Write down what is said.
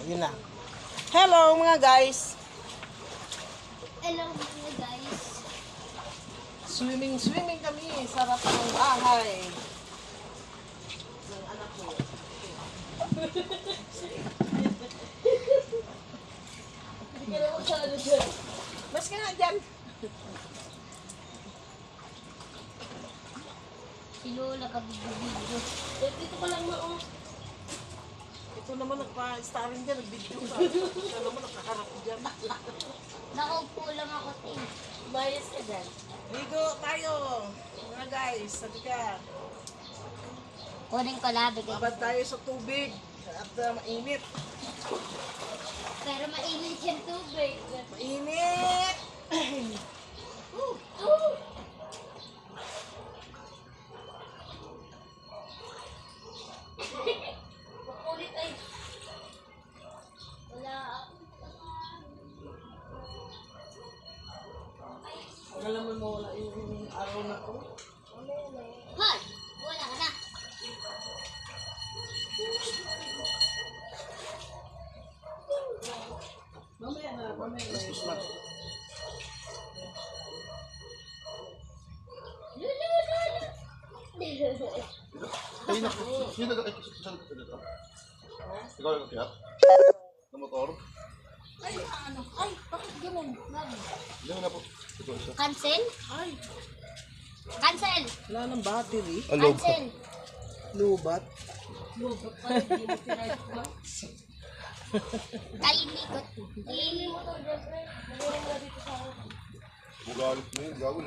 Ayun na. Hello mga guys. Hello mga guys. Swimming kami. Sarap ng bahay. Ng anak ko. Hindi ka naman sa ano dyan. Mas ka nga dyan. Si Lola kabigyo-bigyo. Dito ka lang mo. Ito naman nagpa-starring dyan. Nag-video ka. Ito naman nakakarap dyan. Nakaupo lang ako, Tim. Mayas ka dyan. Ligo tayo. Mga guys. Sabi ka. Kunin ko labi kayo. Babad tayo sa tubig. At mainit. Pero mainit yung tubig. Mainit! Makulit ay. Wala ako. Alam mo mo wala yung araw na to. Hoy! Wala ka na. Mamaya na. Lulu! Ay, naku. Sino na saan ka dito? Ikaw yung kaya? Sa motor? Ay, ano? Ay, bakit ganun? Hindi mo na po. Ito isa. Cancel? Ay, Cancel! wala ng battery. Cancel! Lubat. Kalimikot. Bugalit mo yun. Gawin